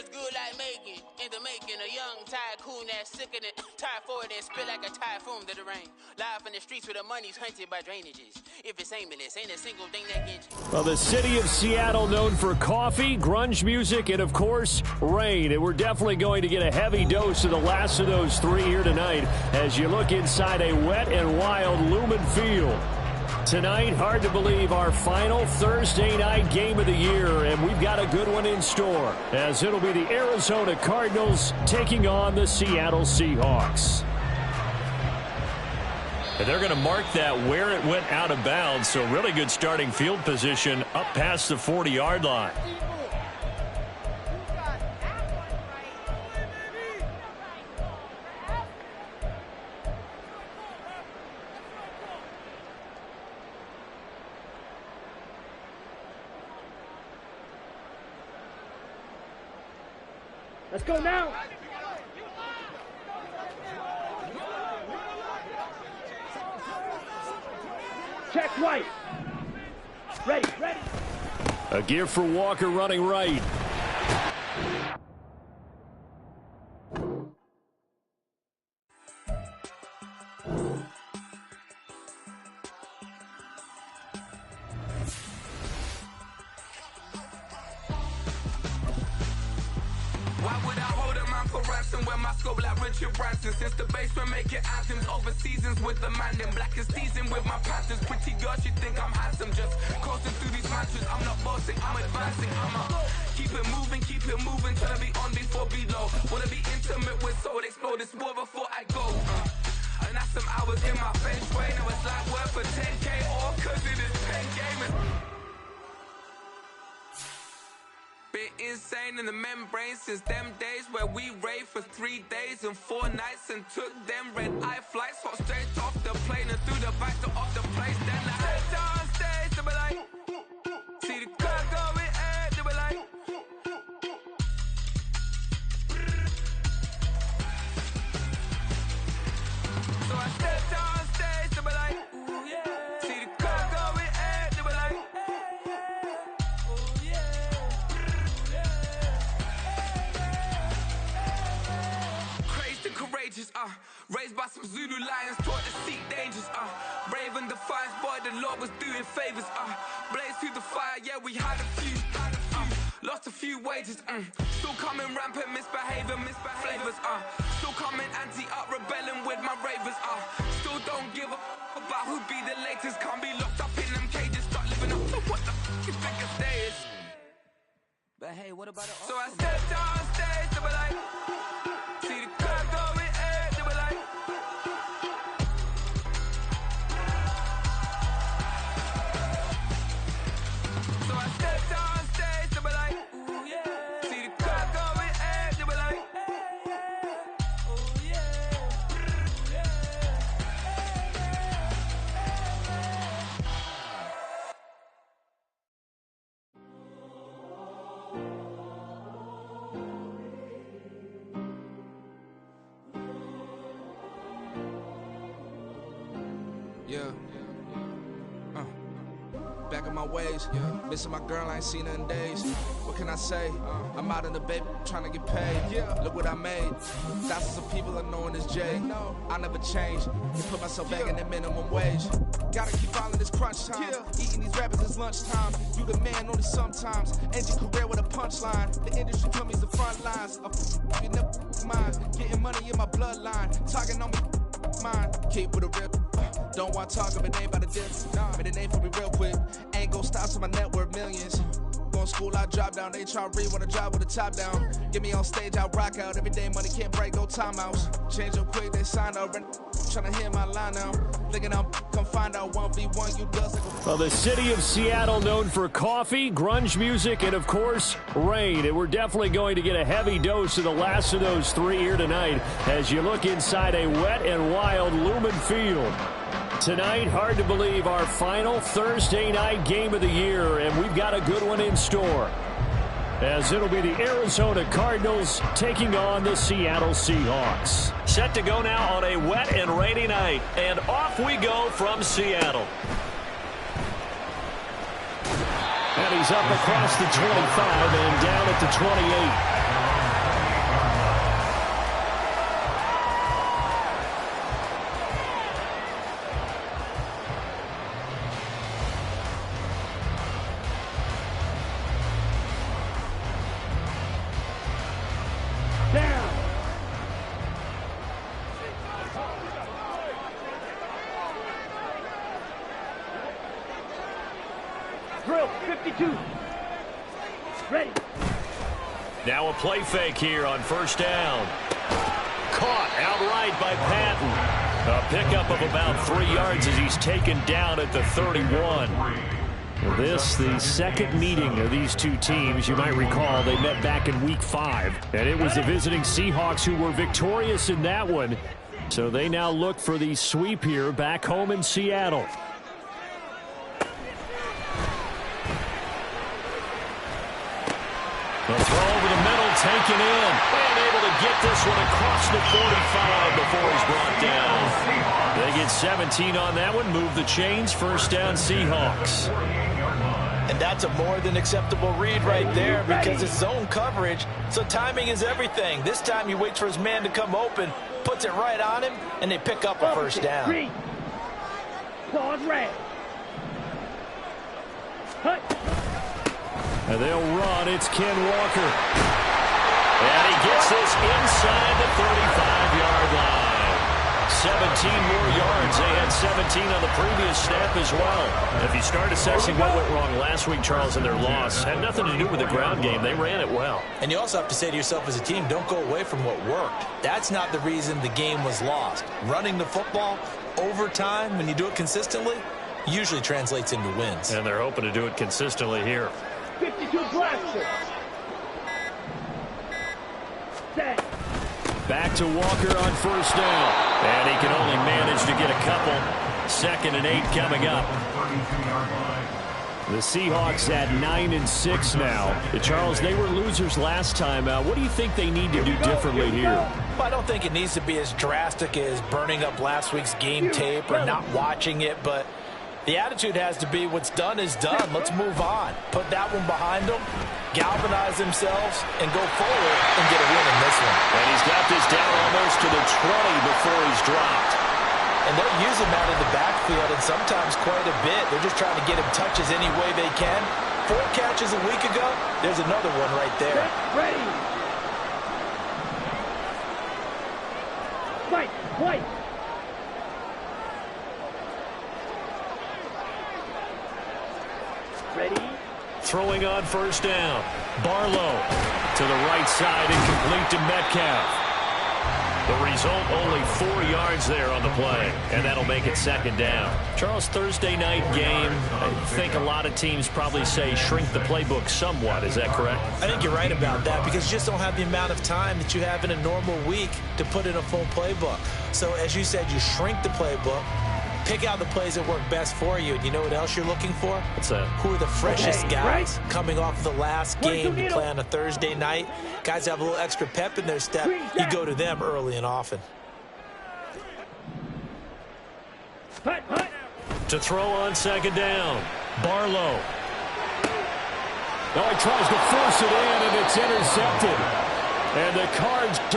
what's good like making in the making a young tycoon that's sick in it, tired for it and spit like a typhoon to the rain. Live in the streets where the money's hunted by drainages. If it's aimless, ain't a single thing that gets you. Well, the city of Seattle known for coffee, grunge music, and, of course, rain. And we're definitely going to get a heavy dose of the last of those three here tonight as you look inside a wet and wild Lumen Field. Tonight, hard to believe, our final Thursday night game of the year, and we've got a good one in store, as it'll be the Arizona Cardinals taking on the Seattle Seahawks. And they're going to mark that where it went out of bounds, so really good starting field position up past the 40-yard line. Let's go now. Check right. Ready. A gear for Walker running right. Since the basement making anthems over seasons with the man in black is seasoned with my patterns. Pretty girl, she think I'm handsome. Just coasting through these mantras. I'm not bossing, I'm advancing. Keep it moving. Tryna be on before below. Wanna be intimate with soul. Explore this war before I go. And that's some hours in my feng shui. Now it's like work for 10K all cause it is pen gaming. Been insane in the membrane since them days where we raved for 3 days and 4 nights and took them red-eye flights, hot straight off the plane and through the back door of the place. Then I head down stage, they be like, see the crowd going air, they be like, so I step down stage, they be like, ooh yeah, see the crowd going air, they be like, ooh yeah. Courageous, raised by some Zulu lions, taught to seek dangers, brave and defiant, boy, the Lord was doing favors, blaze through the fire, yeah, we had a few, lost a few wages, still coming rampant, misbehaving, flavors, still coming anti-up, rebelling with my ravers, still don't give a about who be the latest, can't be locked up in them cages, start living up to what the you think a day is. But hey, what about it? So I stepped on stage, they were like, see the crowd going air, they were like, so I stepped on stage, they were like, ooh yeah, see the crowd going air, they were like, oh yeah, Yeah. Back in my ways, missing my girl, I ain't seen her in days. What can I say? I'm out in the baby, trying to get paid. Look what I made. Thousands of people are knowing this Jay. I never change. You put myself back in the minimum wage. Gotta keep following this crunch time. Eating these rappers is lunchtime. You the man only sometimes. End your career with a punchline. The industry told me the front lines. You never mind. Getting money in my bloodline. Talking on me. Mine. Keep with a real. Don't want to talk of a name by the diff. Made a name for me real quick. Ain't gon' stop so my net worth millions. Going school, I drop down. They try to read when I drive with the top down. Get me on stage, I rock out. Every day money can't break, no timeouts. Change up quick, they sign up. Tryna hear my line now. Thinking I'm come find out 1v1 you does like a... Well, the city of Seattle known for coffee, grunge music, and, of course, rain. And we're definitely going to get a heavy dose of the last of those three here tonight as you look inside a wet and wild Lumen Field. Tonight, hard to believe, our final Thursday night game of the year, and we've got a good one in store, as it'll be the Arizona Cardinals taking on the Seattle Seahawks. Set to go now on a wet and rainy night, and off we go from Seattle. And he's up across the 25 and down at the 28. Drill, 52. Ready. Now a play fake here on first down. Caught outright by Patton. A pickup of about 3 yards as he's taken down at the 31. This, the second meeting of these two teams. You might recall they met back in Week 5. And it was the visiting Seahawks who were victorious in that one. So they now look for the sweep here back home in Seattle. The throw over the middle, taken in. And able to get this one across the 45 before he's brought down. They get 17 on that one, move the chains, first down Seahawks. And that's a more than acceptable read right there because it's zone coverage, so timing is everything. This time he waits for his man to come open, puts it right on him, and they pick up a first down. Pause red. Hut. And they'll run. It's Ken Walker. And he gets this inside the 35-yard line. 17 more yards. They had 17 on the previous snap as well. If you start assessing what went wrong last week, Charles, in their loss, had nothing to do with the ground game. They ran it well. And you also have to say to yourself as a team, don't go away from what worked. That's not the reason the game was lost. Running the football over time, when you do it consistently, usually translates into wins. And they're hoping to do it consistently here. 52 blaster. Set. Back to Walker on first down. And he can only manage to get a couple. 2nd and 8 coming up. The Seahawks at 9-6 now. Charles, they were losers last time out. What do you think they need to do differently here? Well, I don't think it needs to be as drastic as burning up last week's game tape or not watching it, but the attitude has to be what's done is done. Let's move on. Put that one behind them, galvanize themselves, and go forward and get a win in this one. And he's got this down almost to the 20 before he's dropped. And they're using that in the backfield, and sometimes quite a bit. They're just trying to get him touches any way they can. 4 catches a week ago. There's another one right there. Ready. Fight. Fight. Ready. Throwing on first down. Barlow to the right side and complete to Metcalf. The result, only 4 yards there on the play, and that'll make it 2nd down. Charles, Thursday night game, I think a lot of teams probably say shrink the playbook somewhat. Is that correct? I think you're right about that because you just don't have the amount of time that you have in a normal week to put in a full playbook. So as you said, you shrink the playbook, pick out the plays that work best for you. And you know what else you're looking for? What's that? Who are the freshest guys coming off the last game you play on a Thursday night? Guys have a little extra pep in their step. You go to them early and often. To throw on 2nd down. Barlow. Now he tries to force it in, and it's intercepted. And the Cards are